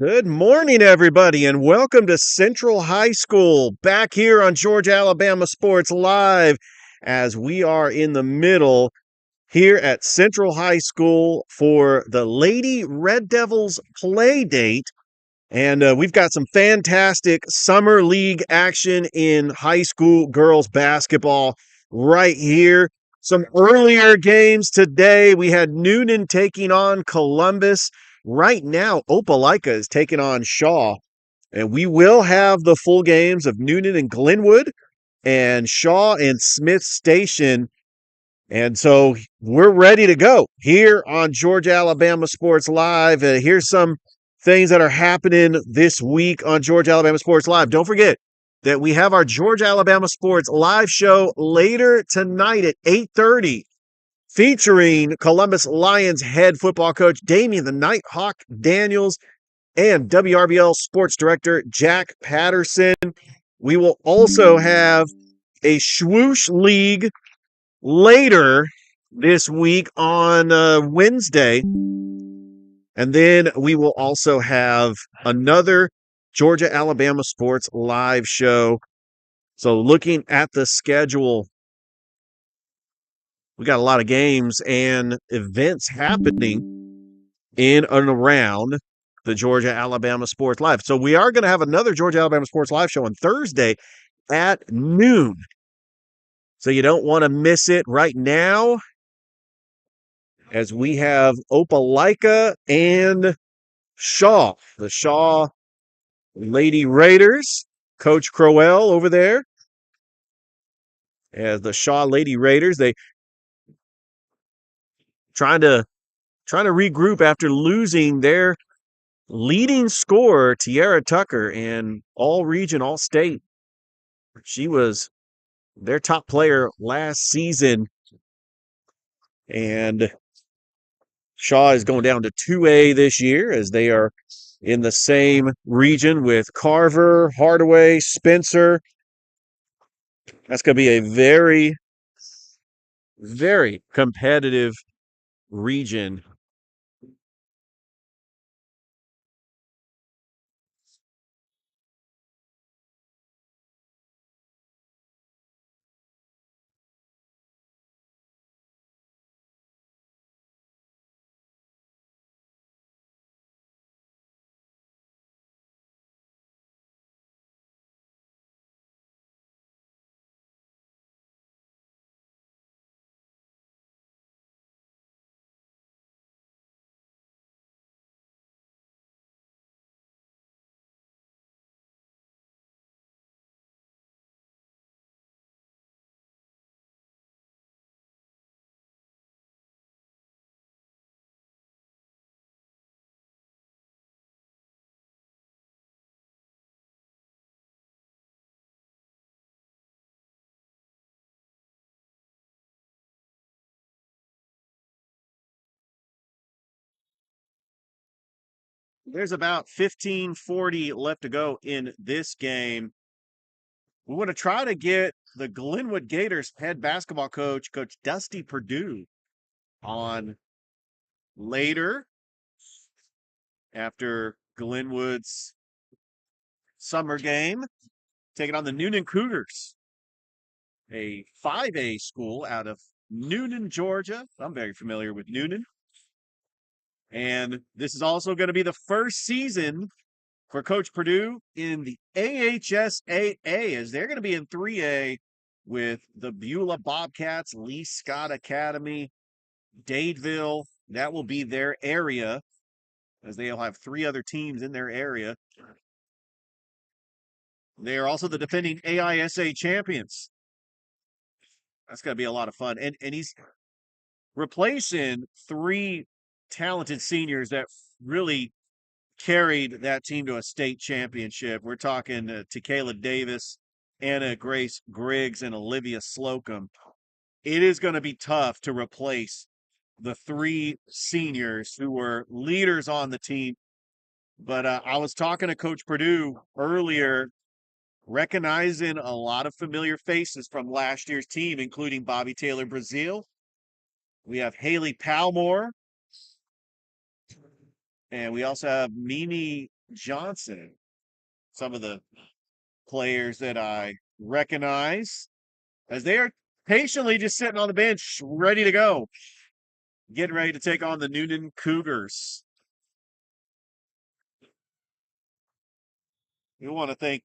Good morning, everybody, and welcome to Central High School, back here on Georgia, Alabama Sports Live, as we are in the middle here at Central High School for the Lady Red Devils play date. And we've got some fantastic summer league action in high school girls basketball right here. Some earlier games today. We had Newnan taking on Columbus. Right now, Opelika is taking on Shaw. And we will have the full games of Newnan and Glenwood and Shaw and Smith Station. And so we're ready to go here on Georgia, Alabama Sports Live. Here's some things that are happening this week on Georgia, Alabama Sports Live. Don't forget that we have our Georgia, Alabama Sports Live show later tonight at 8:30, featuring Columbus Lions head football coach Damian the Nighthawk Daniels and WRBL Sports Director Jack Patterson. We will also have a Swoosh League later this week on Wednesday. And then we will also have another Georgia Alabama Sports Live show. So looking at the schedule, we got a lot of games and events happening in and around the Georgia Alabama Sports Live. So we are going to have another Georgia Alabama Sports Live show on Thursday at noon. So you don't want to miss it right now, as we have Opelika and Shaw, the Shaw Lady Raiders. Coach Crowell over there as the Shaw Lady Raiders. They trying to regroup after losing their leading scorer, Tiara Tucker, in all region, all state. She was their top player last season. And Shaw is going down to 2A this year, as they are in the same region with Carver, Hardaway, Spencer. That's going to be a very, very competitive region. There's about 15:40 left to go in this game. We want to try to get the Glenwood Gators head basketball coach, Coach Dusty Perdue, on later after Glenwood's summer game, taking on the Newnan Cougars, a 5A school out of Newnan, Georgia. I'm very familiar with Newnan. And this is also going to be the first season for Coach Perdue in the AHSAA, as they're going to be in 3A with the Beulah Bobcats, Lee Scott Academy, Dadeville. That will be their area, as they'll have three other teams in their area. They are also the defending AISA champions. That's going to be a lot of fun. And he's replacing three talented seniors that really carried that team to a state championship. We're talking Takayla Davis, Anna Grace Griggs, and Olivia Slocum. It is going to be tough to replace the three seniors who were leaders on the team. But I was talking to Coach Perdue earlier, recognizing a lot of familiar faces from last year's team, including Bobby Taylor Brazil. We have Haley Palmore. And we also have Mimi Johnson. Some of the players that I recognize as they are patiently just sitting on the bench, ready to go, getting ready to take on the Newnan Cougars. We want to thank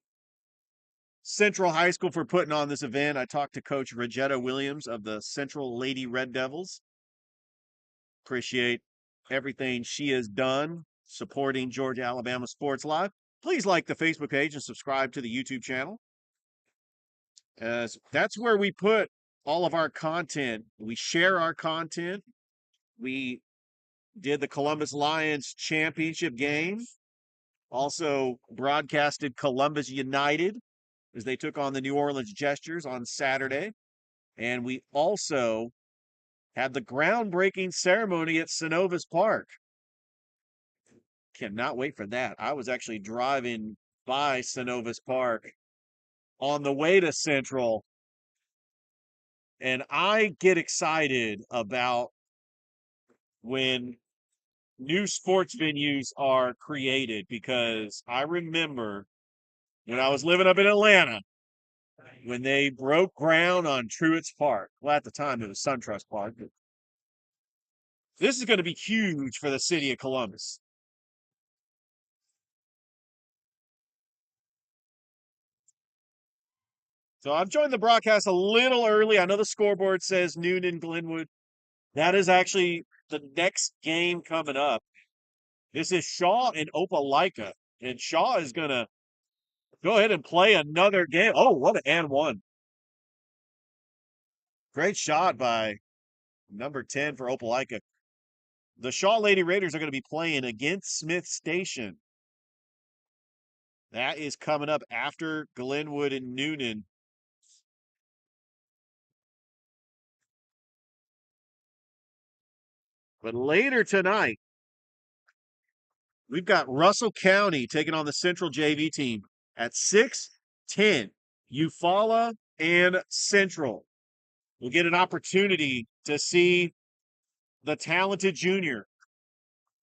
Central High School for putting on this event. I talked to Coach Regetta Williams of the Central Lady Red Devils. Appreciate everything she has done supporting Georgia Alabama Sports Live. Please like the Facebook page and subscribe to the YouTube channel. As that's where we put all of our content. We share our content. We did the Columbus Lions championship game. Also broadcasted Columbus United as they took on the New Orleans Jesters on Saturday. And we also had the groundbreaking ceremony at Synovus Park. Cannot wait for that. I was actually driving by Synovus Park on the way to Central, and I get excited about when new sports venues are created because I remember when I was living up in Atlanta when they broke ground on Truett's Park. Well, at the time it was SunTrust Park. But this is going to be huge for the city of Columbus. So I've joined the broadcast a little early. I know the scoreboard says Newnan, Glenwood. That is actually the next game coming up. This is Shaw and Opelika. And Shaw is going to go ahead and play another game. Oh, what an and one. Great shot by number 10 for Opelika. The Shaw Lady Raiders are going to be playing against Smith Station. That is coming up after Glenwood and Newnan. But later tonight, we've got Russell County taking on the Central JV team at 6:10. Eufaula and Central will get an opportunity to see the talented junior,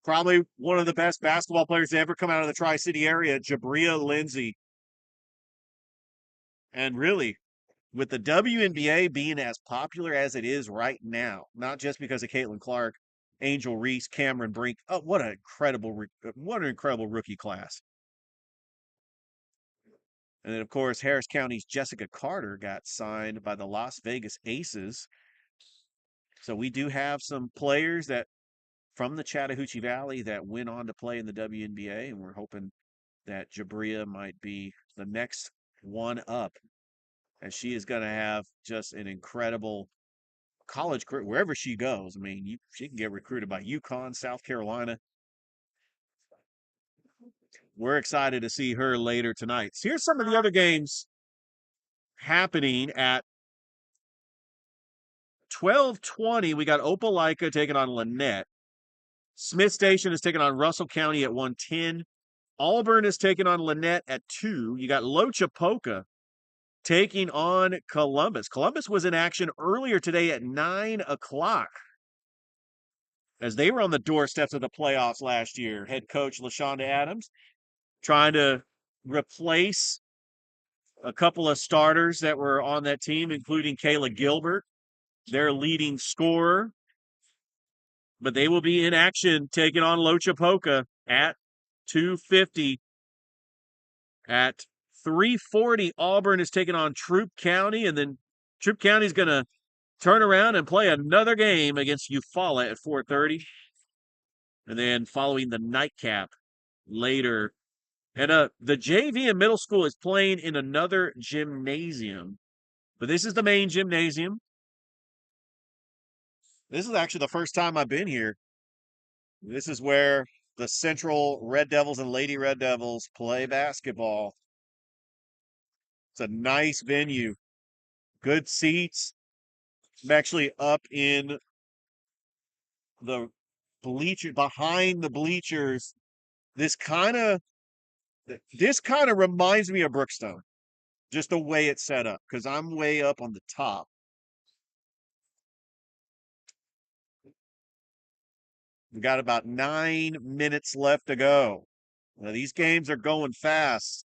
probably one of the best basketball players to ever come out of the Tri-City area, Jabria Lindsay. And really, with the WNBA being as popular as it is right now, not just because of Caitlin Clark, Angel Reese, Cameron Brink. Oh, what an incredible rookie class. And then, of course, Harris County's Jessica Carter got signed by the Las Vegas Aces. So we do have some players that from the Chattahoochee Valley that went on to play in the WNBA, and we're hoping that Jabria might be the next one up, as she is going to have just an incredible college career wherever she goes. I mean, she can get recruited by UConn, South Carolina. We're excited to see her later tonight. So here's some of the other games happening at 12:20. We got Opelika taking on Lynette. Smith Station is taking on Russell County at 1:10. Auburn is taking on Lynette at 2. You got Lochapoka taking on Columbus. Columbus was in action earlier today at 9 o'clock as they were on the doorsteps of the playoffs last year. Head coach LaShonda Adams trying to replace a couple of starters that were on that team, including Kayla Gilbert, their leading scorer. But they will be in action taking on Lochapoka at 2:50. At 3:40, Auburn is taking on Troup County, and then Troup County is going to turn around and play another game against Eufaula at 4:30. And then following the nightcap later. And the JV and middle school is playing in another gymnasium. But this is the main gymnasium. This is actually the first time I've been here. This is where the Central Red Devils and Lady Red Devils play basketball. It's a nice venue. Good seats. I'm actually up in the bleacher behind the bleachers. This kind of reminds me of Brookstone. Just the way it's set up, because I'm way up on the top. We've got about 9 minutes left to go. Now, these games are going fast.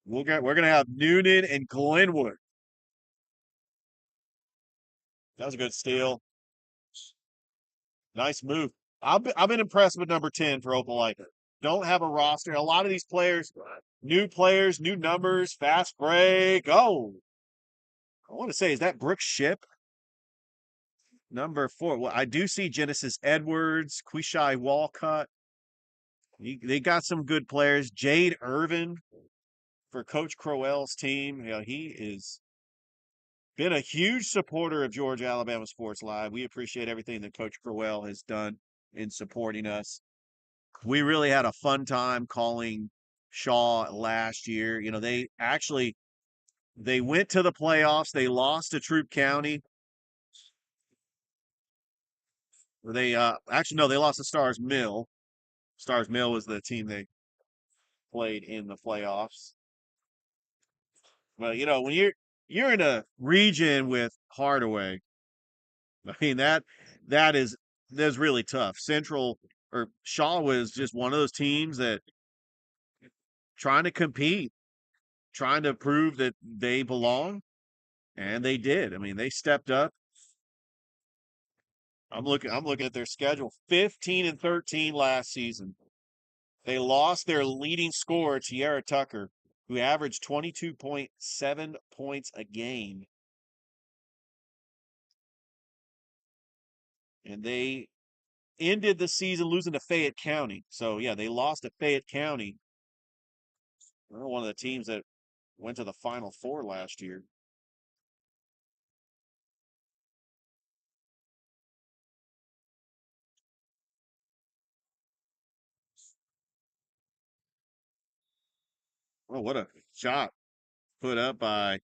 We're gonna have Newnan and Glenwood. That was a good steal. Nice move. I've been impressed with number 10 for Opelika. Don't have a roster. A lot of these players, new numbers, fast break. Oh, I want to say, is that Brooke Ship? Number 4. Well, I do see Genesis Edwards, Quishai Walcott. They got some good players. Jade Irvin for Coach Crowell's team. You know, he is been a huge supporter of Georgia Alabama Sports Live. We appreciate everything that Coach Crowell has done in supporting us. We really had a fun time calling Shaw last year. You know, they went to the playoffs. They lost to Troup County. They actually no, they lost to Stars Mill. Stars Mill was the team they played in the playoffs. But you know, when you're in a region with Hardaway, I mean that's really tough. Central or Shaw was just one of those teams that trying to compete, trying to prove that they belong, and they did. I mean, they stepped up. I'm looking at their schedule. 15 and 13 last season. They lost their leading scorer, Tiara Tucker, who averaged 22.7 points a game. And they ended the season losing to Fayette County. So, yeah, they lost to Fayette County. One of the teams that went to the Final Four last year. Oh, what a shot put up by,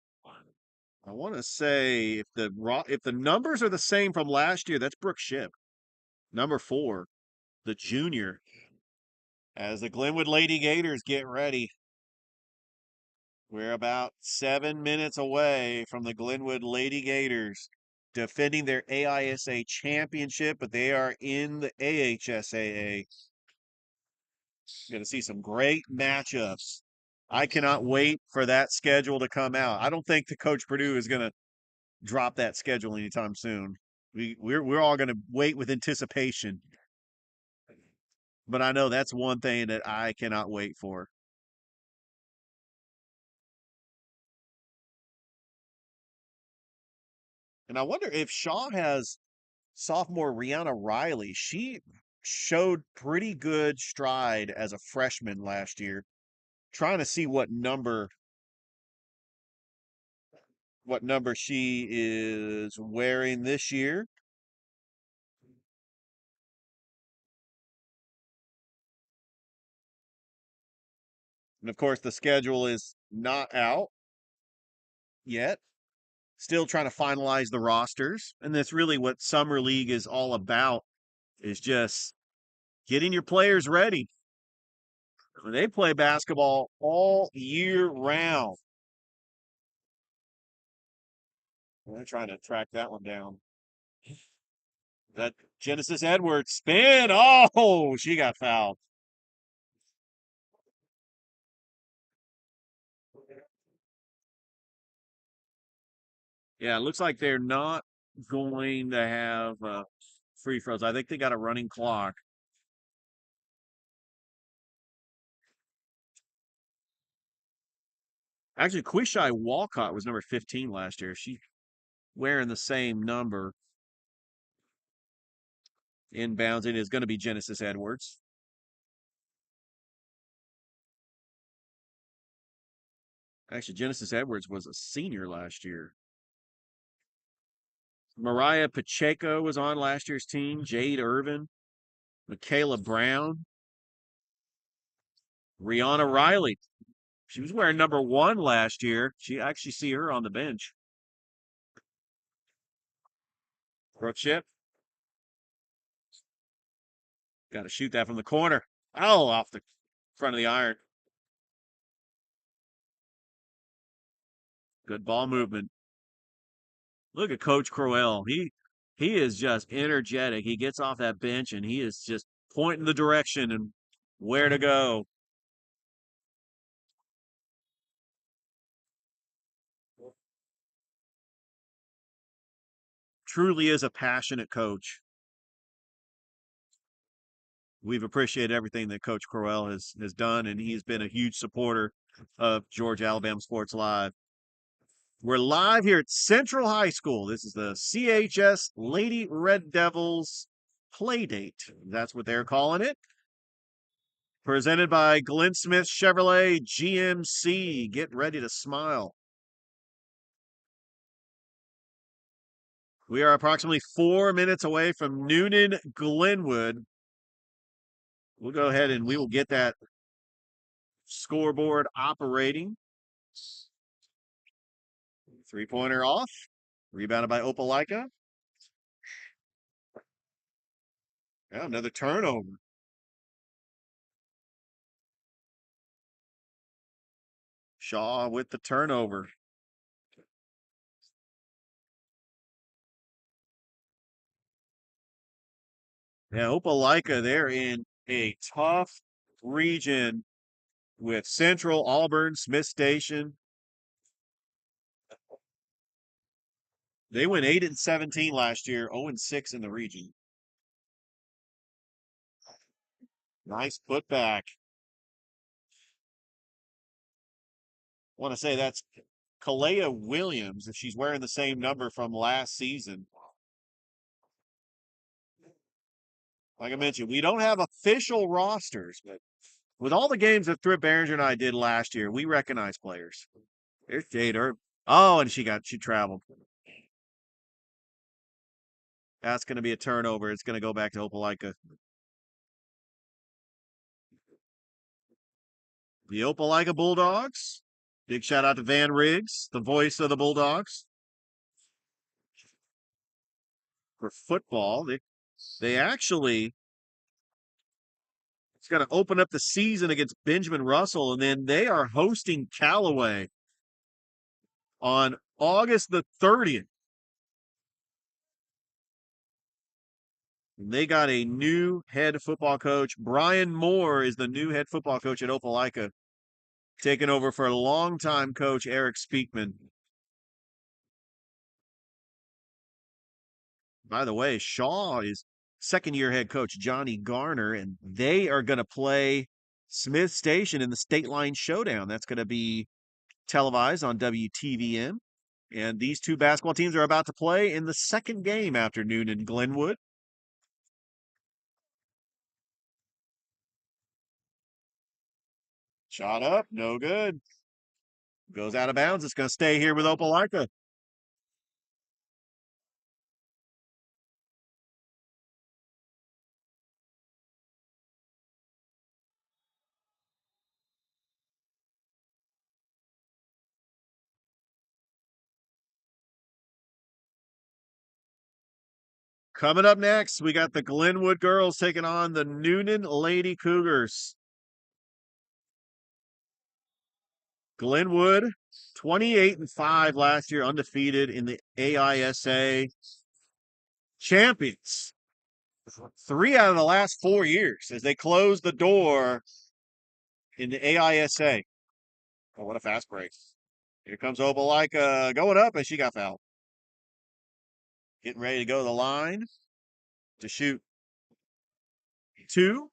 I want to say, if the numbers are the same from last year, that's Brooke Ship, number 4, the junior. As the Glenwood Lady Gators get ready, we're about 7 minutes away from the Glenwood Lady Gators defending their AISA championship, but they are in the AHSAA. Going to see some great matchups. I cannot wait for that schedule to come out. I don't think the Coach Purdue is going to drop that schedule anytime soon. We're all going to wait with anticipation. But I know that's one thing that I cannot wait for. And I wonder if Shaw has sophomore Rihanna Riley. She showed pretty good stride as a freshman last year. Trying to see what number she is wearing this year. And of course, the schedule is not out yet. Still trying to finalize the rosters. And that's really what Summer League is all about, is just getting your players ready. They play basketball all year round. They're trying to track that one down. That Genesis Edwards spin. Oh, she got fouled. Yeah, it looks like they're not going to have free throws. I think they got a running clock. Actually, Quishai Walcott was number 15 last year. She wearing the same number. Inbounds it is going to be Genesis Edwards. Actually, Genesis Edwards was a senior last year. Mariah Pacheco was on last year's team. Jade Irvin, Michaela Brown, Rihanna Riley. She was wearing number 1 last year. She actually see her on the bench. Brooke Ship. Got to shoot that from the corner. Oh, off the front of the iron. Good ball movement. Look at Coach Crowell. He is just energetic. He gets off that bench and he is just pointing the direction and Where to go? Truly is a passionate coach. We've appreciated everything that Coach Crowell has done, and he's been a huge supporter of Georgia Alabama Sports Live. We're live here at Central High School. This is the CHS Lady Red Devils play date. That's what they're calling it. Presented by Glenn Smith Chevrolet GMC. Get ready to smile. We are approximately 4 minutes away from Newnan, Glenwood. We'll go ahead and we will get that scoreboard operating. 3-pointer off. Rebounded by Opelika. Yeah, another turnover. Shaw with the turnover. Yeah, Opelika, they're in a tough region with Central, Auburn, Smith Station. They went 8-17 last year, 0-6 in the region. Nice putback. I want to say that's Kalea Williams, if she's wearing the same number from last season. Like I mentioned, we don't have official rosters, but with all the games that Thrip Behringer and I did last year, we recognize players. There's Jade Herb. Oh, and she traveled. That's going to be a turnover. It's going to go back to Opelika. The Opelika Bulldogs. Big shout out to Van Riggs, the voice of the Bulldogs. For football, they actually, it's going to open up the season against Benjamin Russell, and then they are hosting Callaway on August the 30th. They got a new head football coach. Brian Moore is the new head football coach at Opelika, taking over for longtime coach Eric Speakman. By the way, Shaw is second-year head coach Johnny Garner, and they are going to play Smith Station in the State Line Showdown. That's going to be televised on WTVM. And these two basketball teams are about to play in the second game after Newnan Glenwood. Shot up, no good. Goes out of bounds. It's going to stay here with Opelika. Coming up next, we got the Glenwood girls taking on the Newnan Lady Cougars. Glenwood, 28-5 last year, undefeated in the AISA. Champions. 3 out of the last 4 years as they close the door in the AISA. Oh, what a fast break. Here comes Opelika going up, and she got fouled. Getting ready to go to the line to shoot 2.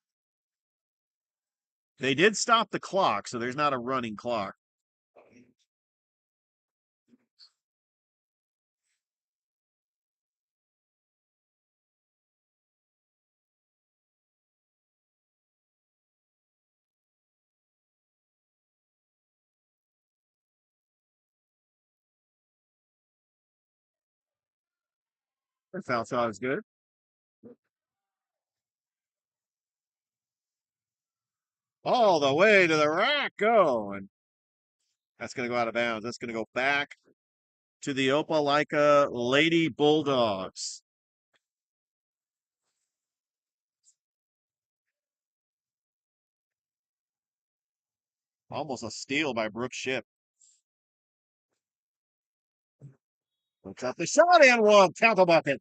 They did stop the clock, so there's not a running clock. The foul shot is good. All the way to the rack. Go. And that's going to go out of bounds. That's going to go back to the Opelika Lady Bulldogs. Almost a steal by Brooke Ship. Looks up the shot and one. Count the bucket.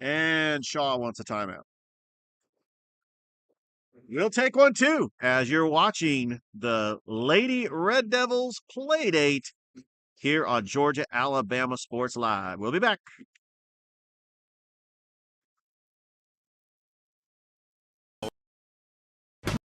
And Shaw wants a timeout. We'll take one too as you're watching the Lady Red Devils play date here on Georgia Alabama Sports Live. We'll be back.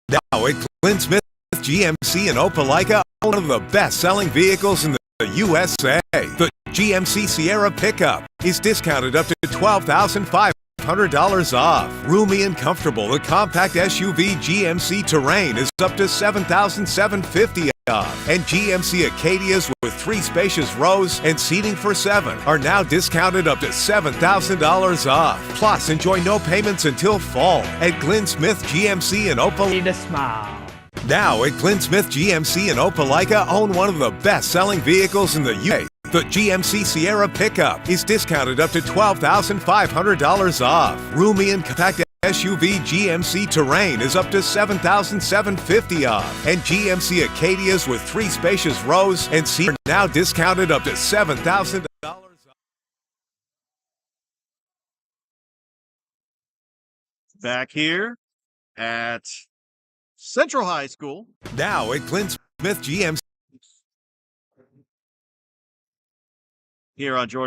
Now at Glenn Smith GMC in Opelika, one of the best-selling vehicles in the USA. The GMC Sierra pickup is discounted up to $12,500 off. Roomy and comfortable, the compact SUV GMC Terrain is up to $7,750 off. And GMC Acadias with 3 spacious rows and seating for 7 are now discounted up to $7,000 off. Plus, enjoy no payments until fall at Glenn Smith GMC in Opelika. Need a smile. Now at Glenn Smith GMC in Opelika, own one of the best-selling vehicles in the USA. The GMC Sierra pickup is discounted up to $12,500 off. Roomy and compact SUV GMC Terrain is up to $7,750 off. And GMC Acadias with 3 spacious rows and seats are now discounted up to $7,000 off. Back here at Central High School. Now at Glenn Smith GMC. Here on Georgia